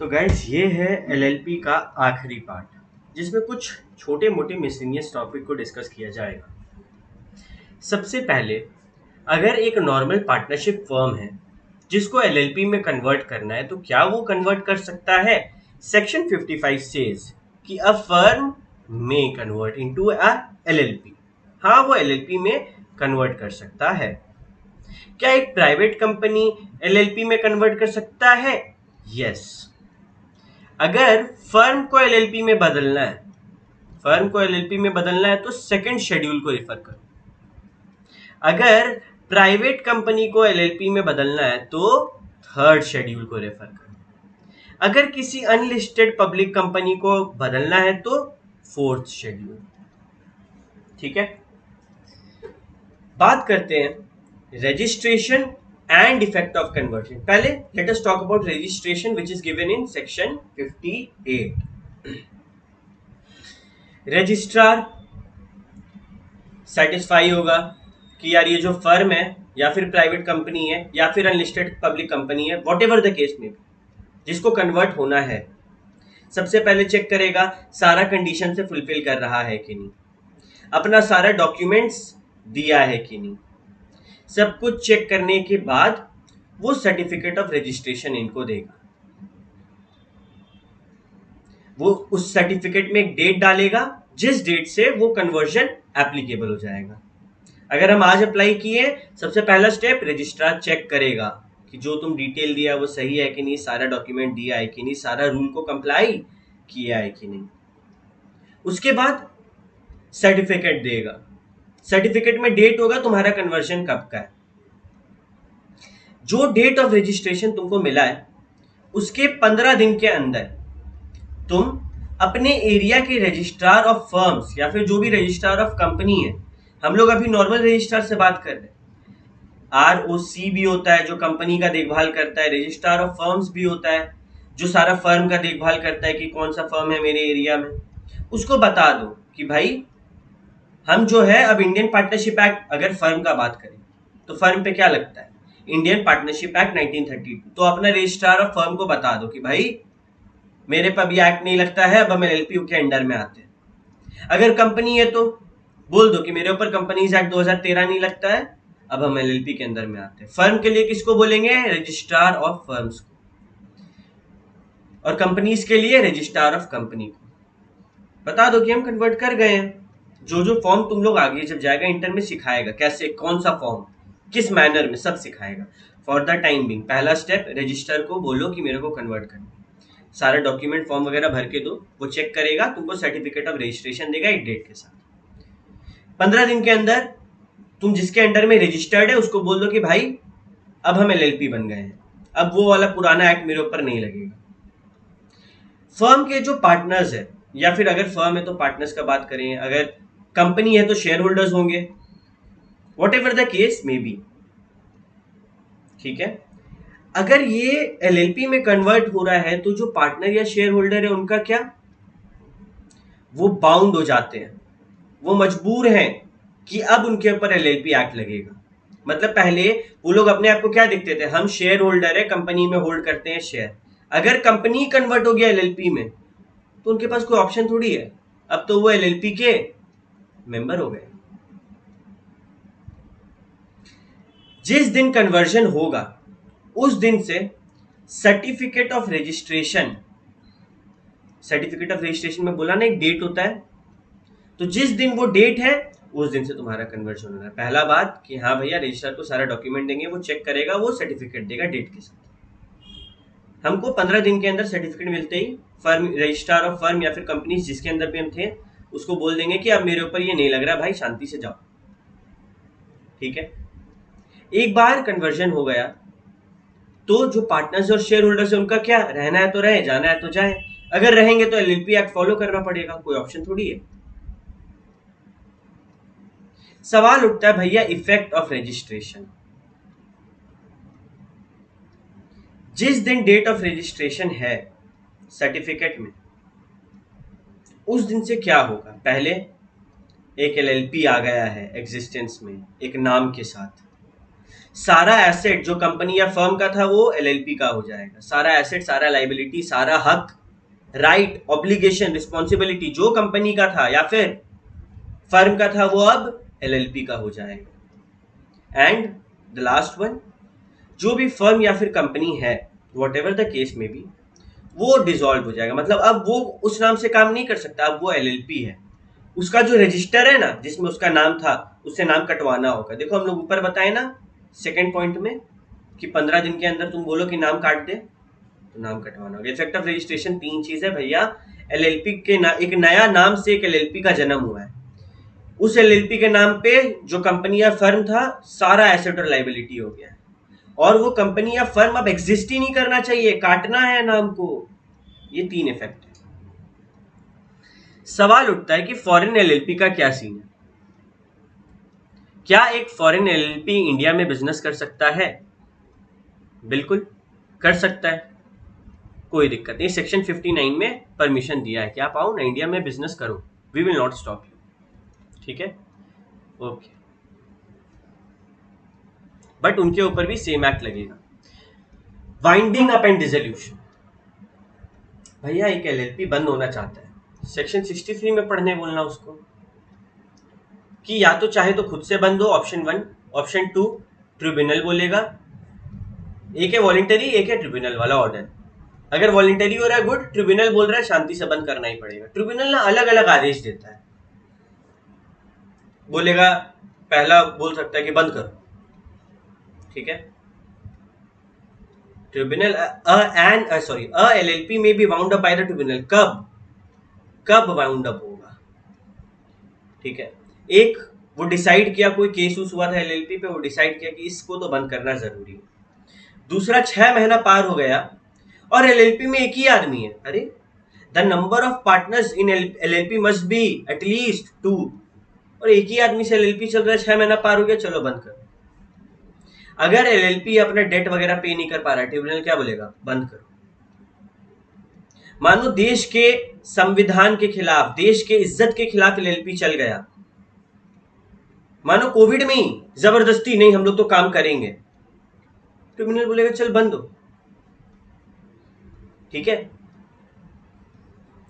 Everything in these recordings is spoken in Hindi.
तो गाइस ये है एलएलपी का आखिरी पार्ट जिसमें कुछ छोटे मोटे मिसलिनियस टॉपिक को डिस्कस किया जाएगा। सबसे पहले अगर एक नॉर्मल पार्टनरशिप फर्म है जिसको एलएलपी में कन्वर्ट करना है तो क्या वो कन्वर्ट कर सकता है? सेक्शन 55 सेज कि अ फर्म में कन्वर्ट इनटू अ एलएलपी। हाँ, वो एलएलपी में कन्वर्ट कर सकता है। क्या एक प्राइवेट कंपनी एलएलपी में कन्वर्ट कर सकता है? यस। अगर फर्म को एलएलपी में बदलना है तो सेकंड शेड्यूल को रेफर करो। अगर प्राइवेट कंपनी को एलएलपी में बदलना है तो थर्ड शेड्यूल को रेफर करो। अगर किसी अनलिस्टेड पब्लिक कंपनी को बदलना है तो फोर्थ शेड्यूल। ठीक है, बात करते हैं registration and effect of conversion. पहले let us talk about registration which is given in section 58। Registrar satisfy होगा कि यार ये जो फर्म है या फिर प्राइवेट कंपनी है या फिर अनलिस्टेड पब्लिक कंपनी है, वॉट एवर द केस में जिसको कन्वर्ट होना है, सबसे पहले चेक करेगा सारा कंडीशन से फुलफिल कर रहा है कि नहीं, अपना सारा डॉक्यूमेंट्स दिया है कि नहीं। सब कुछ चेक करने के बाद वो सर्टिफिकेट ऑफ रजिस्ट्रेशन इनको देगा। वो उस सर्टिफिकेट में एक डेट डालेगा जिस डेट से वो कन्वर्जन एप्लीकेबल हो जाएगा। अगर हम आज अप्लाई किए, सबसे पहला स्टेप रजिस्ट्रार चेक करेगा कि जो तुम डिटेल दिया है वो सही है कि नहीं, सारा डॉक्यूमेंट दिया है कि नहीं, सारा रूल को कंप्लाई किया है कि नहीं। उसके बाद सर्टिफिकेट देगा। सर्टिफिकेट में डेट होगा तुम्हारा कन्वर्जन कब का है। जो डेट ऑफ रजिस्ट्रेशन तुमको मिला है उसके 15 दिन के अंदर तुम अपने एरिया के रजिस्ट्रार ऑफ फर्म्स या फिर जो भी रजिस्ट्रार ऑफ कंपनी है, हम लोग अभी नॉर्मल रजिस्ट्रार से बात कर रहे हैं, ROC भी होता है जो कंपनी का देखभाल करता है, रजिस्ट्रार ऑफ फर्म्स भी होता है जो सारा फर्म का देखभाल करता है कि कौन सा फर्म है मेरे एरिया में। उसको बता दो कि भाई हम जो है अब इंडियन पार्टनरशिप एक्ट, अगर फर्म का बात करें तो फर्म पे क्या लगता है, इंडियन पार्टनरशिप एक्ट 1932। तो अपना रजिस्ट्रार ऑफ फर्म को बता दो कि भाई मेरे पर भी एक्ट नहीं लगता है, अब हम एलएलपी के अंडर में आते हैं। अगर कंपनी है तो बोल दो कि मेरे ऊपर कंपनीज एक्ट 2013 नहीं लगता है, अब हम एलएलपी के अंदर में आते हैं। फर्म के लिए किसको बोलेंगे? रजिस्ट्रार ऑफ फर्म्स को। और कंपनीज के लिए रजिस्ट्रार ऑफ कंपनी को बता दो कि हम कन्वर्ट कर गए हैं। जो जो फॉर्म तुम लोग आगे जब जाएगा इंटर में सिखाएगा, कैसे कौन सा फॉर्म किस मैनर में, सब सिखाएगा। फॉर द टाइम बिंग पहला स्टेप रजिस्टर को बोलो कि मेरे को कन्वर्ट करना, सारा डॉक्यूमेंट फॉर्म वगैरह भर के दो, वो चेक करेगा, तुमको सर्टिफिकेट ऑफ रजिस्ट्रेशन देगा एक डेट के साथ। 15 दिन के अंदर तुम जिसके अंडर में रजिस्टर्ड है उसको बोल दो कि भाई अब हम एलएलपी बन गए हैं, अब वो वाला पुराना एक्ट मेरे ऊपर नहीं लगेगा। फर्म के जो पार्टनर्स है या फिर अगर फर्म है तो पार्टनर्स का बात करें, अगर कंपनी है तो शेयर होल्डर्स होंगे, what ever the case may be. ठीक है, अगर ये एलएलपी में कन्वर्ट हो रहा है तो जो पार्टनर या शेयर होल्डर है उनका क्या, वो बाउंड हो जाते हैं, वो मजबूर हैं कि अब उनके ऊपर एलएलपी एक्ट लगेगा। मतलब पहले वो लोग अपने आप को क्या दिखते थे, हम शेयर होल्डर है, कंपनी में होल्ड करते हैं शेयर। अगर कंपनी कन्वर्ट हो गया एलएलपी में तो उनके पास कोई ऑप्शन थोड़ी है, अब तो वो एलएलपी के मेंबर हो गए। जिस दिन कन्वर्जन होगा उस दिन से सर्टिफिकेट ऑफ रजिस्ट्रेशन में बोला ना एक डेट होता है, तो जिस दिन वो डेट है उस दिन से तुम्हारा कन्वर्जन होना है। पहला बात कि हाँ भैया रजिस्ट्रार को सारा डॉक्यूमेंट देंगे, वो चेक करेगा, वो सर्टिफिकेट देगा डेट के साथ। हमको 15 दिन के अंदर सर्टिफिकेट मिलते ही फर्म, रजिस्ट्रार ऑफ फर्म या फिर कंपनी जिसके अंदर भी हम थे उसको बोल देंगे कि अब मेरे ऊपर ये नहीं लग रहा भाई, शांति से जाओ। ठीक है, एक बार कन्वर्जन हो गया तो जो पार्टनर्स और शेयर होल्डर्स है उनका क्या, रहना है तो रहे, जाना है तो जाए। अगर रहेंगे तो एलएलपी एक्ट फॉलो करना पड़ेगा, कोई ऑप्शन थोड़ी है। सवाल उठता है भैया इफेक्ट ऑफ रजिस्ट्रेशन। जिस दिन डेट ऑफ रजिस्ट्रेशन है सर्टिफिकेट में उस दिन से क्या होगा, पहले एक एलएलपी आ गया है एग्जिस्टेंस में एक नाम के साथ। सारा एसेट जो कंपनी या फर्म का था वो एलएलपी का हो जाएगा। सारा एसेट, सारा लाइबिलिटी, सारा हक, राइट, ऑब्लिगेशन, रिस्पॉन्सिबिलिटी जो कंपनी का था या फिर फर्म का था वो अब एलएलपी का हो जाएगा। एंड द लास्ट वन, जो भी फर्म या फिर कंपनी है, वॉट एवर द केस में भी, वो डिसॉल्व हो जाएगा। मतलब अब वो उस नाम से काम नहीं कर सकता, अब वो एलएलपी है। उसका जो रजिस्टर है ना जिसमें उसका नाम था, उससे नाम कटवाना होगा। देखो हम लोग ऊपर बताए ना सेकेंड पॉइंट में कि 15 दिन के अंदर तुम बोलो कि नाम काट दे तो नाम कटवाना होगा। इफेक्ट ऑफ रजिस्ट्रेशन 3 चीज है भैया। एलएलपी के एक नया नाम से एक एलएलपी का जन्म हुआ है। उस एलएलपी के नाम पे जो कंपनी या फर्म था सारा एसेट और लाइबिलिटी हो गया है, और वो कंपनी या फर्म अब एग्जिस्ट ही नहीं करना चाहिए, काटना है नाम को। ये 3 इफेक्ट है। सवाल उठता है कि फॉरेन एलएलपी का क्या सीन है? क्या एक फॉरेन एलएलपी इंडिया में बिजनेस कर सकता है? बिल्कुल कर सकता है, कोई दिक्कत नहीं। सेक्शन 59 में परमिशन दिया है कि आप आओ ना इंडिया में बिजनेस करो, we will not stop you. ठीक है, ओके। बट उनके ऊपर भी सेम एक्ट लगेगा। वाइंडिंग अप एंड डिसोल्यूशन, भैया एक एलएलपी बंद होना चाहता है, सेक्शन 63 में पढ़ने बोलना उसको कि या तो चाहे तो खुद से बंद हो, ऑप्शन 1। ऑप्शन 2 ट्रिब्यूनल बोलेगा। एक है वॉलंटरी, एक है ट्रिब्यूनल वाला ऑर्डर। अगर वॉलंटरी हो रहा है गुड, ट्रिब्यूनल बोल रहा है शांति से बंद करना ही पड़ेगा। ट्रिब्यूनल ना अलग अलग आदेश देता है, बोलेगा पहला बोल सकता है कि बंद करो, ठीक है। ट्रिब्यूनल अ एलएलपी में be wound up by the tribunal. कब वाउंड अप होगा, ठीक है। एक वो डिसाइड किया, कोई केस हुआ था एलएलपी पे, वो डिसाइड किया कि इसको तो बंद करना जरूरी है। दूसरा 6 महीना पार हो गया और एलएलपी में एक ही आदमी है। अरे the number of partners in LLP must be at least 2, और एक ही आदमी से एलएलपी चल रहा है, 6 महीना पार हो गया, चलो बंद करो। अगर एलएलपी अपना डेट वगैरह पे नहीं कर पा रहा है, ट्रिब्यूनल क्या बोलेगा? बंद करो। मानो देश के संविधान के खिलाफ, देश के इज्जत के खिलाफ एलएलपी चल गया, मानो कोविड में ही जबरदस्ती, नहीं हम लोग तो काम करेंगे, ट्रिब्यूनल बोलेगा चल बंद हो, ठीक है।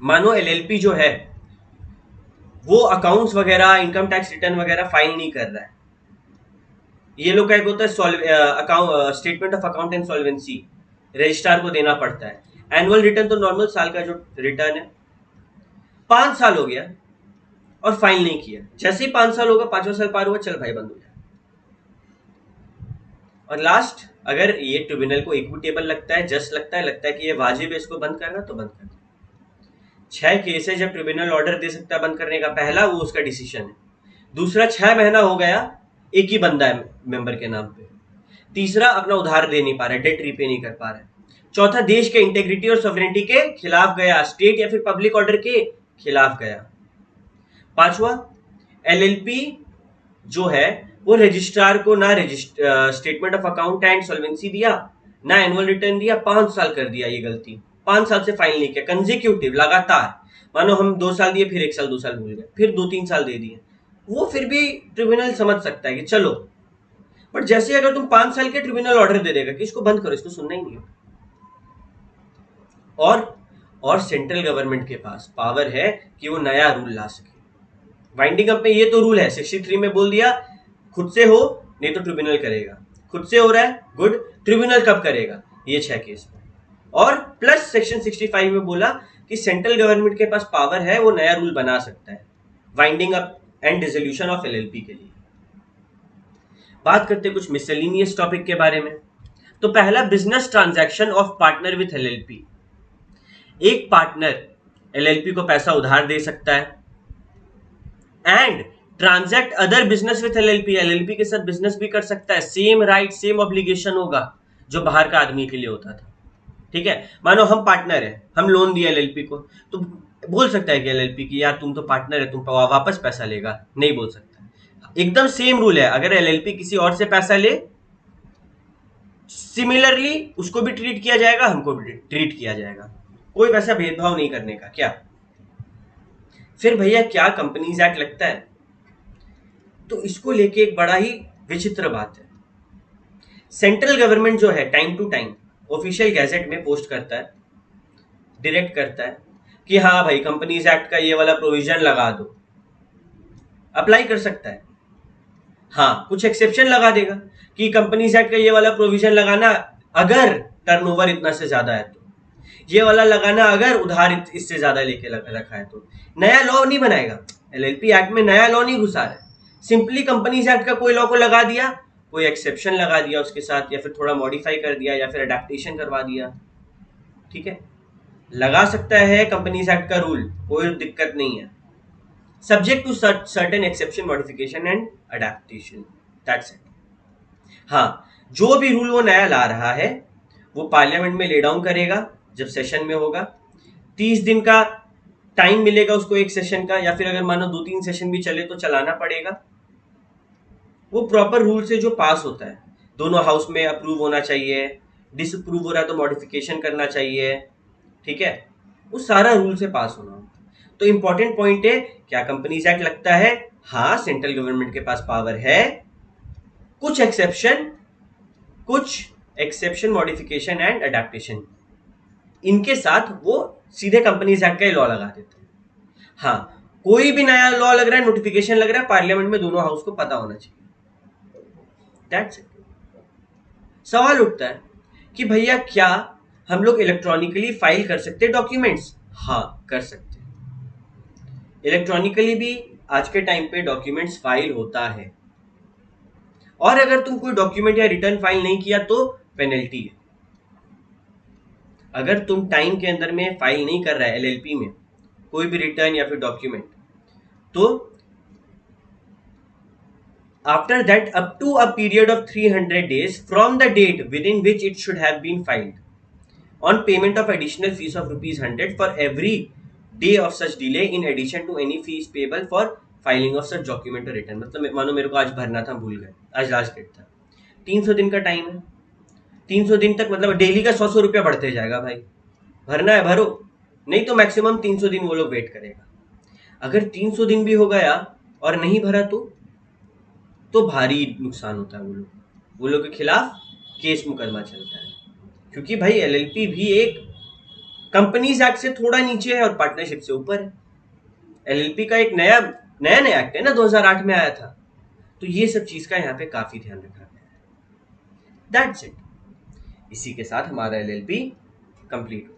मानो एलएलपी जो है वो अकाउंट्स वगैरह, इनकम टैक्स रिटर्न वगैरह फाइल नहीं कर रहा है, ये लोग क्या होता है statement of account and solvency registrar को देना पड़ता है। एनुअल रिटर्न तो नॉर्मल साल का जो रिटर्न है, 5 साल हो गया और फाइल नहीं किया। जैसे ही 5 साल होगा, 5वां साल पार हुआ, चल भाई बंद हो जाए। और लास्ट, अगर ये ट्रिब्यूनल को इक्विटेबल लगता है, जस्ट लगता है कि ये वाजिब है इसको बंद करना, तो बंद कर दे। 6 केस है जब ट्रिब्यूनल ऑर्डर दे सकता है बंद करने का। पहला, वो उसका डिसीजन है। दूसरा, 6 महीना हो गया, एक ही बंदा है मेंबर के नाम पे। तीसरा, अपना उधार दे नहीं पा रहा है, डेट रीपे नहीं कर पा रहा है। चौथा, देश के इंटेग्रिटी और सॉवरेनिटी के खिलाफ गया, स्टेट या फिर पब्लिक ऑर्डर के खिलाफ गया। पांचवा, एलएलपी जो है वो रजिस्ट्रार को ना statement of account and solvency दिया, ना एनुअल रिटर्न दिया, 5 साल कर दिया ये गलती, 5 साल से फाइल नहीं किया, कंसेक्यूटिव लगातार। मानो हम 2 साल दिए, फिर 1 साल 2 साल भूल गए, फिर 2-3 साल दे दिए, वो फिर भी ट्रिब्यूनल समझ सकता है कि चलो। बट जैसे अगर तुम 5 साल के, ट्रिब्यूनल ऑर्डर दे देगा कि इसको बंद करो, इसको सुनना ही नहीं है। और सेंट्रल गवर्नमेंट के पास पावर है कि वो नया रूल ला सके। वाइंडिंग अप में ये तो रूल है, 63 में बोल दिया खुद से हो, नहीं तो ट्रिब्यूनल करेगा। खुद से हो रहा है, गुड, ट्रिब्यूनल कब करेगा? ये 6 केस में। और प्लस सेक्शन 65 में बोला कि सेंट्रल गवर्नमेंट के पास पावर है, वो नया रूल बना सकता है winding up and dissolution of LLP के लिए। बात करते कुछ मिसलेनियस टॉपिक के बारे में। तो पहला, business transaction of partner with LLP. एक पार्टनर एलएलपी को पैसा उधार दे सकता है and transact other business with LLP, LLP के साथ बिजनेस भी कर सकता है। सेम राइट, सेम ऑब्लिगेशन होगा जो बाहर का आदमी के लिए होता था, ठीक है। मानो हम पार्टनर है, हम लोन दिया एलएलपी को, तो बोल सकता है कि एलएलपी की यार तुम तो पार्टनर है, तुम वापस पैसा लेगा, नहीं बोल सकता। एकदम सेम रूल है, अगर एलएलपी किसी और से पैसा ले, सिमिलरली उसको भी ट्रीट किया जाएगा, हमको भी ट्रीट किया जाएगा, कोई वैसा भेदभाव नहीं करने का। क्या फिर भैया क्या कंपनीज एक्ट लगता है? तो इसको लेके एक बड़ा ही विचित्र बात है। सेंट्रल गवर्नमेंट जो है time to time official gazette में पोस्ट करता है, डायरेक्ट करता है कि हाँ भाई कंपनीज एक्ट का ये वाला प्रोविजन लगा दो, अप्लाई कर सकता है। हाँ, कुछ एक्सेप्शन लगा देगा कि कंपनीज एक्ट का ये वाला प्रोविजन लगाना अगर टर्नओवर इतना से ज्यादा है तो, ये वाला लगाना अगर उधार इससे ज्यादा लेके रखा है तो। नया लॉ नहीं बनाएगा, एलएलपी एक्ट में नया लॉ नहीं घुसा रहा है, सिंपली कंपनीज एक्ट का कोई लॉ को लगा दिया, कोई एक्सेप्शन लगा दिया उसके साथ, या फिर थोड़ा मॉडिफाई कर दिया, या फिर अडेप्टेशन करवा दिया। ठीक है, लगा सकता है कंपनीज एक्ट का रूल, कोई दिक्कत नहीं है, subject to certain exception, modification and adaptation, that's it. हाँ, जो भी रूल वो नया ला रहा है वो पार्लियामेंट में ले डाउन करेगा जब सेशन में होगा। 30 दिन का टाइम मिलेगा उसको एक सेशन का, या फिर अगर मानो 2-3 सेशन भी चले तो चलाना पड़ेगा। वो प्रॉपर रूल से जो पास होता है, दोनों हाउस में अप्रूव होना चाहिए, डिसअप्रूव हो रहा है तो मॉडिफिकेशन करना चाहिए। ठीक है, वो सारा रूल से पास होना होता है। तो इंपॉर्टेंट पॉइंट है, क्या कंपनीज एक्ट लगता है? हाँ, सेंट्रल गवर्नमेंट के पास पावर है, कुछ एक्सेप्शन मॉडिफिकेशन एंड अडेप्टेशन, इनके साथ वो सीधे कंपनीज एक्ट का ही लॉ लगा देते हैं। हाँ, कोई भी नया लॉ लग रहा है, नोटिफिकेशन लग रहा है, पार्लियामेंट में दोनों हाउस को पता होना चाहिए। That's it. सवाल उठता है कि भैया क्या हम लोग इलेक्ट्रॉनिकली फाइल कर सकते हैं डॉक्यूमेंट्स? हाँ, कर सकते हैं। इलेक्ट्रॉनिकली भी आज के टाइम पे डॉक्यूमेंट्स फाइल होता है, और अगर तुम कोई डॉक्यूमेंट या रिटर्न फाइल नहीं किया तो पेनल्टी है। अगर तुम टाइम के अंदर में फाइल नहीं कर रहा है एलएलपी में कोई भी रिटर्न या फिर डॉक्यूमेंट, तो after that up to a period of 300 days from the date within which it should have been filed on payment of additional fees of rupees 100 for every day of such delay in addition to any fees payable for filing of such document or return। मतलब मानो मेरे को आज भरना था, भूल गए, आज लास्ट डेट था, 300 दिन का टाइम है, 300 दिन तक मतलब डेली का 100 रुपया बढ़ते जाएगा भाई, भरना है भरो, नहीं तो मैक्सिमम 300 दिन वो लोग वेट करेगा। अगर 300 दिन भी हो गया और नहीं भरा तो भारी नुकसान होता है, वो लोग के खिलाफ केस मुकदमा चलता है, क्योंकि भाई एलएलपी भी एक कंपनीज एक्ट से थोड़ा नीचे है और पार्टनरशिप से ऊपर है। एलएलपी का एक नया एक्ट है ना, 2008 में आया था, तो ये सब चीज का यहाँ पे काफी ध्यान रखा गया है। That's it. इसी के साथ हमारा एलएलपी कंप्लीट